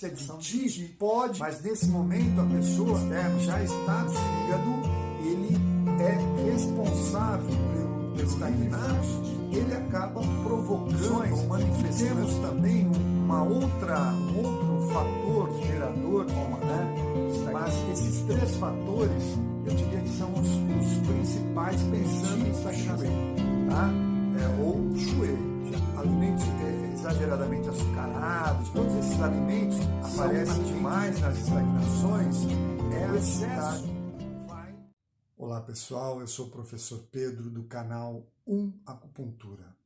se é de ti, pode, mas nesse momento a pessoa já está no fígado, ele é responsável pelos estagnados, ele acaba provocando, manifestando. Temos também um outro fator gerador, né? Mas esses três fatores, eu diria que são os principais pensando em estagnação, tá? Ou joelho. Alimentos exageradamente açucarados, todos esses alimentos aparecem demais nas estagnações, o excesso. Olá pessoal, eu sou o professor Pedro do canal Acupuntura.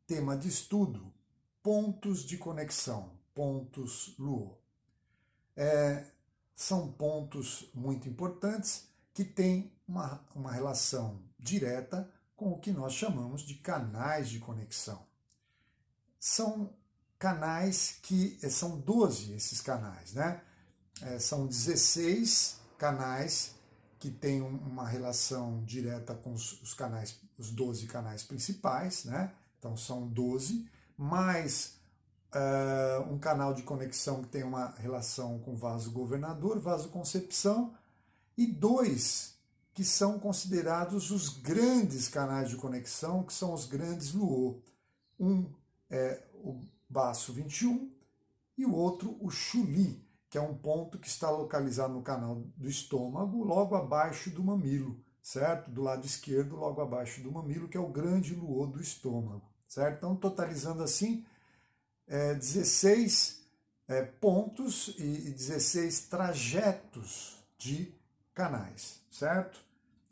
Tema de estudo, pontos de conexão, pontos Luo. São pontos muito importantes que têm uma relação direta com o que nós chamamos de canais de conexão. São canais que são 12 esses canais, né? São 16 canais que têm uma relação direta com os canais, os 12 canais principais, né? Então são 12, mais um canal de conexão que tem uma relação com vaso governador, vasoconcepção, e 2 que são considerados os grandes canais de conexão, que são os grandes Luo. Um é o baço 21 e o outro o Xuli, que é um ponto que está localizado no canal do estômago, logo abaixo do mamilo, certo? Do lado esquerdo, logo abaixo do mamilo, que é o grande Luo do estômago, certo? Então, totalizando assim, 16 pontos e 16 trajetos de canais, certo?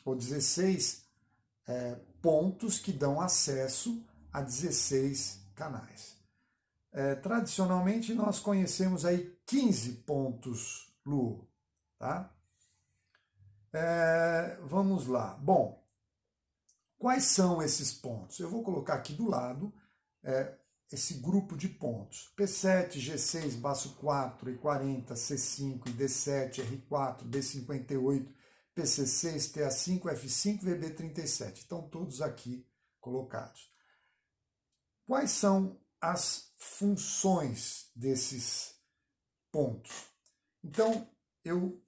Ou 16 pontos que dão acesso a 16 canais. Tradicionalmente, nós conhecemos aí 15 pontos Luo, tá? Vamos lá. Bom, quais são esses pontos? Eu vou colocar aqui do lado esse grupo de pontos. P7, G6, baço 4, E40, C5, D7, R4, D58, PC6, TA5, F5, VB37. Estão todos aqui colocados. Quais são as funções desses pontos? Então, eu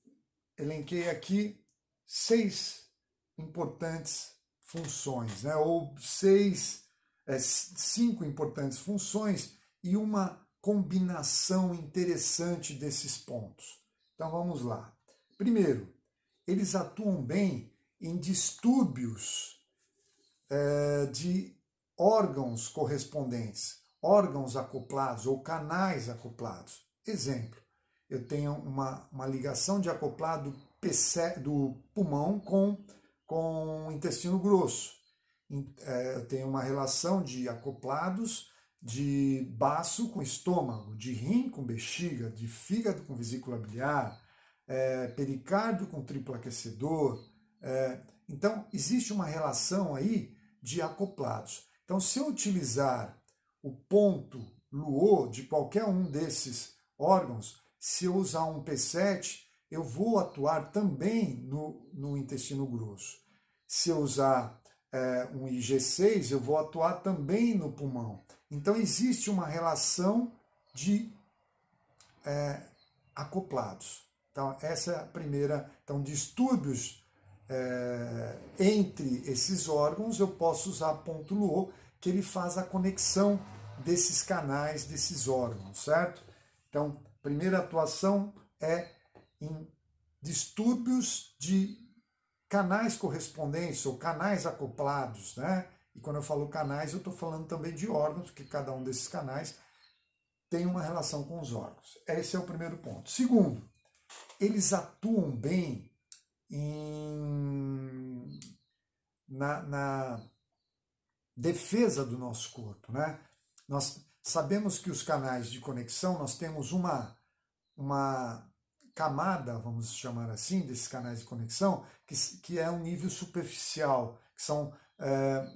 elenquei aqui 6 importantes funções, né? Ou 5 importantes funções e uma combinação interessante desses pontos. Então vamos lá. Primeiro, eles atuam bem em distúrbios de órgãos correspondentes, órgãos acoplados ou canais acoplados. Exemplo, eu tenho uma ligação de acoplado do pulmão com o intestino grosso. Eu tenho uma relação de acoplados de baço com estômago, de rim com bexiga, de fígado com vesícula biliar, pericárdio com triplo aquecedor. Então, existe uma relação aí de acoplados. Então, se eu utilizar o ponto Luo de qualquer um desses órgãos, se eu usar um P7, eu vou atuar também no intestino grosso. Se eu usar um IG6, eu vou atuar também no pulmão. Então, existe uma relação de acoplados. Então, essa é a primeira. Então, distúrbios entre esses órgãos, eu posso usar ponto Luo, que ele faz a conexão desses canais, desses órgãos, certo? Então, primeira atuação é em distúrbios de canais correspondentes ou canais acoplados, né? E quando eu falo canais, eu estou falando também de órgãos, porque cada um desses canais tem uma relação com os órgãos. Esse é o primeiro ponto. Segundo, eles atuam bem na defesa do nosso corpo, né? Nós sabemos que os canais de conexão, nós temos uma camada, vamos chamar assim, desses canais de conexão, que é um nível superficial, que são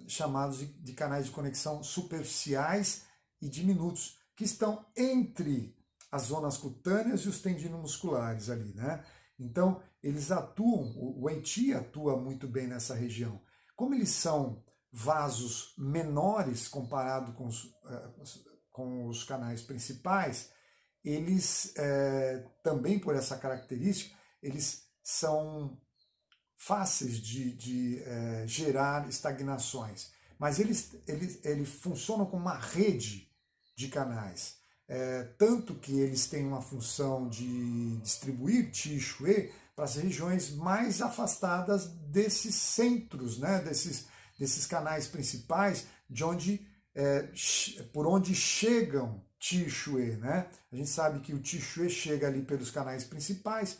chamados de canais de conexão superficiais e diminutos, que estão entre as zonas cutâneas e os tendíneos musculares ali, né? Então, eles atuam, o Weiqi atua muito bem nessa região. Como eles são vasos menores comparado com os canais principais, eles também por essa característica, eles são fáceis de gerar estagnações, mas eles funcionam como uma rede de canais, tanto que eles têm uma função de distribuir Qi e Shui para as regiões mais afastadas desses centros, né, desses canais principais, de onde, por onde chegam Qi e Shui. Né? A gente sabe que o Qi e Shui chega ali pelos canais principais,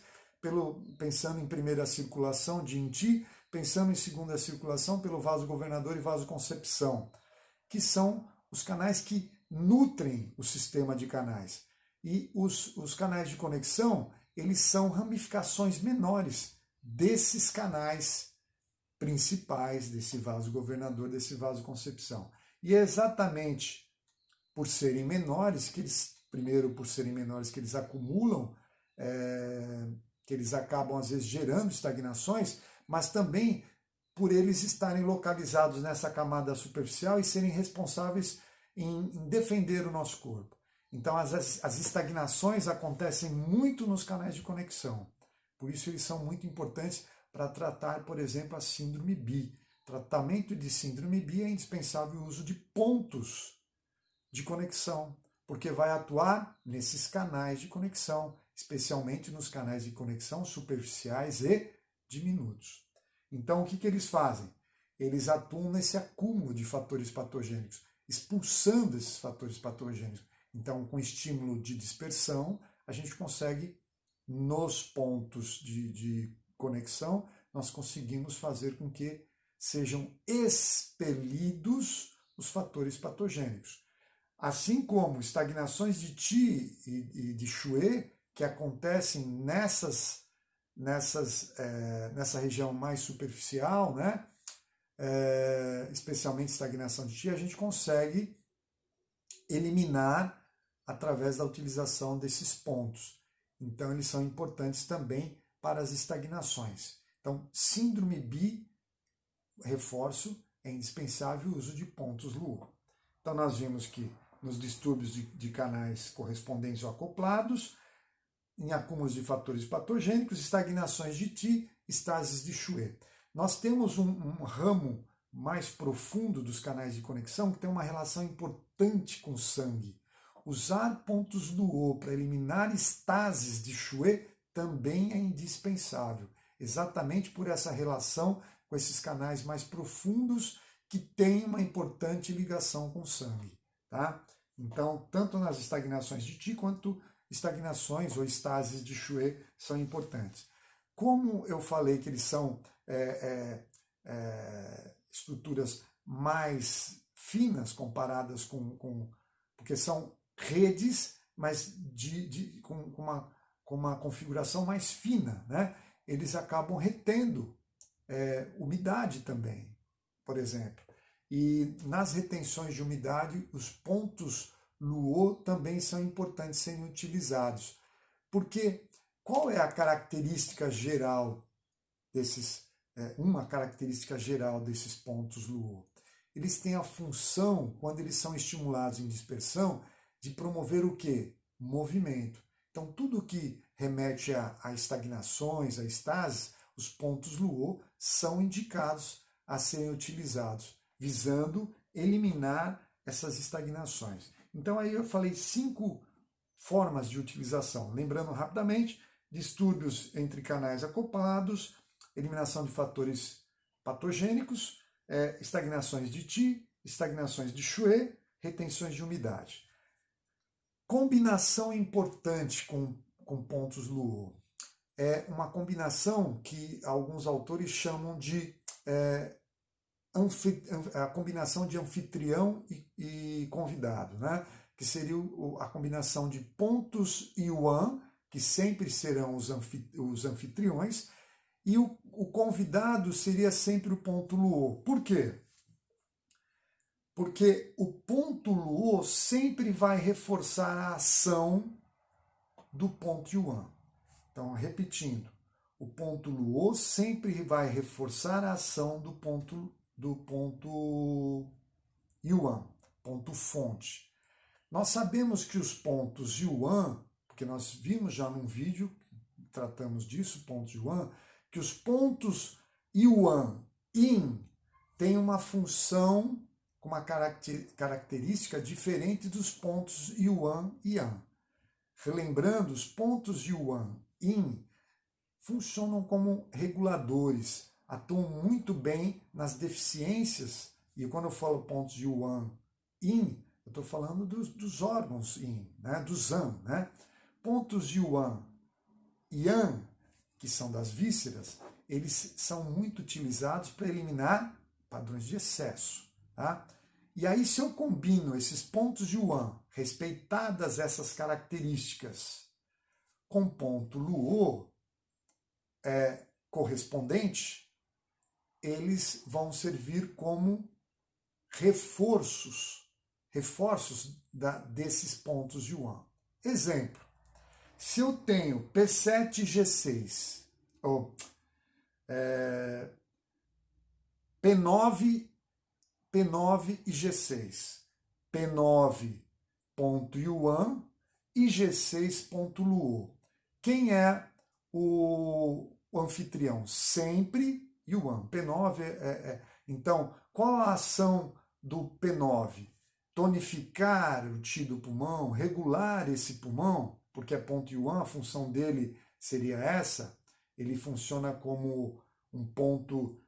pensando em primeira circulação de Yin-Qi, pensando em segunda circulação pelo vaso governador e vaso concepção, que são os canais que nutrem o sistema de canais. E os canais de conexão, eles são ramificações menores desses canais principais, desse vaso governador, desse vaso concepção. E é exatamente por serem menores que eles, primeiro por serem menores que eles acumulam, que eles acabam às vezes gerando estagnações, mas também por eles estarem localizados nessa camada superficial e serem responsáveis em defender o nosso corpo. Então as estagnações acontecem muito nos canais de conexão. Por isso eles são muito importantes para tratar, por exemplo, a síndrome Bi. Tratamento de síndrome Bi é indispensável o uso de pontos de conexão, porque vai atuar nesses canais de conexão, especialmente nos canais de conexão superficiais e diminutos. Então, o que eles fazem? Eles atuam nesse acúmulo de fatores patogênicos, expulsando esses fatores patogênicos. Então, com estímulo de dispersão, a gente consegue, nos pontos de conexão, nós conseguimos fazer com que sejam expelidos os fatores patogênicos. Assim como estagnações de Qi e de Shui, que acontecem nessa região mais superficial, né? Especialmente estagnação de Qi, a gente consegue eliminar através da utilização desses pontos. Então, eles são importantes também para as estagnações. Então, síndrome Bi, reforço, é indispensável o uso de pontos Luo. Então, nós vimos que nos distúrbios de canais correspondentes ou acoplados, em acúmulos de fatores patogênicos, estagnações de Qi, estases de Shui. Nós temos um ramo mais profundo dos canais de conexão que tem uma relação importante com o sangue. Usar pontos Luo para eliminar estases de Shui também é indispensável, exatamente por essa relação com esses canais mais profundos que têm uma importante ligação com o sangue. Tá? Então, tanto nas estagnações de Qi quanto estagnações ou estases de Shui são importantes. Como eu falei que eles são estruturas mais finas comparadas porque são redes, mas com uma configuração mais fina, né? Eles acabam retendo umidade também, por exemplo. E nas retenções de umidade, os pontos Luo também são importantes serem utilizados. Porque qual é a característica geral uma característica geral desses pontos Luo? Eles têm a função, quando eles são estimulados em dispersão, de promover o quê? Movimento. Então, tudo que remete a estagnações, a estases, os pontos Luo são indicados a serem utilizados, visando eliminar essas estagnações. Então, aí eu falei 5 formas de utilização. Lembrando rapidamente, distúrbios entre canais acoplados, eliminação de fatores patogênicos, estagnações de Qi, estagnações de Shui, retenções de umidade. Combinação importante com pontos Luo. É uma combinação que alguns autores chamam de a combinação de anfitrião e convidado, né? Que seria a combinação de pontos Yuan, que sempre serão os anfitriões, e o convidado seria sempre o ponto Luo. Por quê? Porque o ponto Luo sempre vai reforçar a ação do ponto Yuan. Então, repetindo, o ponto Luo sempre vai reforçar a ação do ponto Yuan, ponto fonte. Nós sabemos que os pontos Yuan porque nós vimos já num vídeo, tratamos disso, pontos Yuan, que os pontos Yuan, Yin, têm uma função com uma característica diferente dos pontos Yuan e Yang. Relembrando, os pontos Yuan, Yin, funcionam como reguladores, atuam muito bem nas deficiência, e quando eu falo pontos Yuan, Yin, eu estou falando dos órgãos Yin, né, do Zan. Né? Pontos Yuan e Yang, que são das vísceras, eles são muito utilizados para eliminar padrões de excesso. Tá? E aí, se eu combino esses pontos Yuan, respeitadas essas características, com ponto Luo correspondente, eles vão servir como reforços desses pontos Yuan. Exemplo, se eu tenho P7 e G6, ou P9 e G6, P9 ponto Yuan e G6 ponto Luo. Quem é o anfitrião? Sempre Yuan. P9 Então, qual a ação do P9? Tonificar o Qi do pulmão, regular esse pulmão, porque é ponto Yuan, a função dele seria essa. Ele funciona como um ponto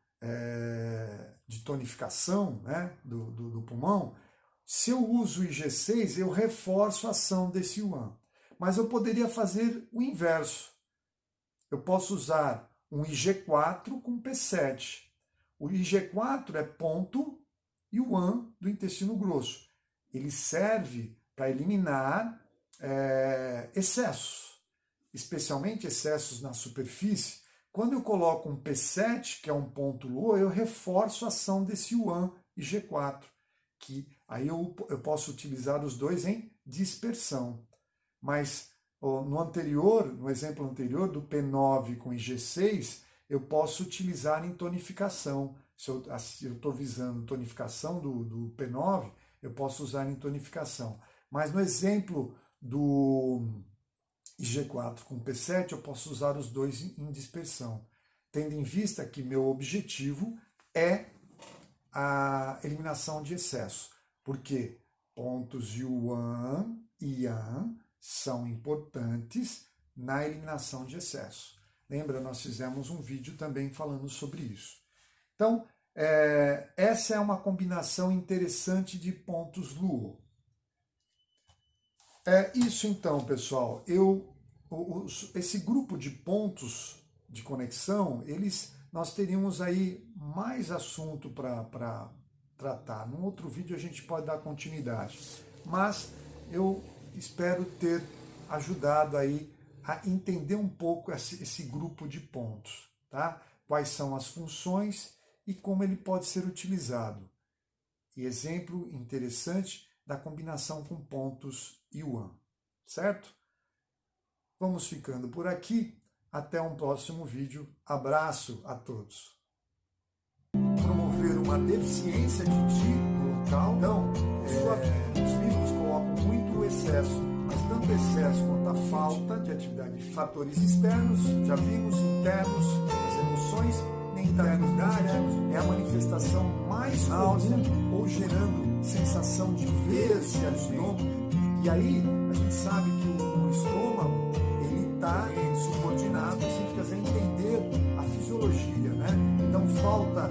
de tonificação, né, do pulmão. Se eu uso o IG6, eu reforço a ação desse Yuan. Mas eu poderia fazer o inverso. Eu posso usar um IG4 com P7. O IG4 é ponto Yuan do intestino grosso. Ele serve para eliminar excessos, especialmente excessos na superfície. Quando eu coloco um P7, que é um ponto Luo, eu reforço a ação desse Yuan IG4, que aí eu posso utilizar os dois em dispersão. Mas no exemplo anterior, do P9 com IG6, eu posso utilizar em tonificação. Se eu estou visando tonificação do P9, eu posso usar em tonificação. Mas no exemplo do IG4 com P7, eu posso usar os dois em dispersão, tendo em vista que meu objetivo é a eliminação de excesso, porque pontos Yuan e Yang são importantes na eliminação de excesso. Lembra, nós fizemos um vídeo também falando sobre isso. Então, essa é uma combinação interessante de pontos Luo. Isso então, pessoal. Esse grupo de pontos de conexão, nós teríamos aí mais assunto para tratar. Num outro vídeo a gente pode dar continuidade. Mas eu espero ter ajudado aí a entender um pouco esse grupo de pontos, tá? Quais são as funções e como ele pode ser utilizado. E exemplo interessante da combinação com pontos Yuan, certo? Vamos ficando por aqui. Até um próximo vídeo. Abraço a todos. Promover uma deficiência de Qi no local. Então, os livros colocam muito excesso, mas tanto excesso quanto a falta de atividade de fatores externos, já vimos, internos, as emoções, mentalidade é a manifestação mais comum ou gerando sensação de vez no estômago. E aí a gente sabe que o estômago ele está subordinado, assim, fica sem entender a fisiologia, né? Então falta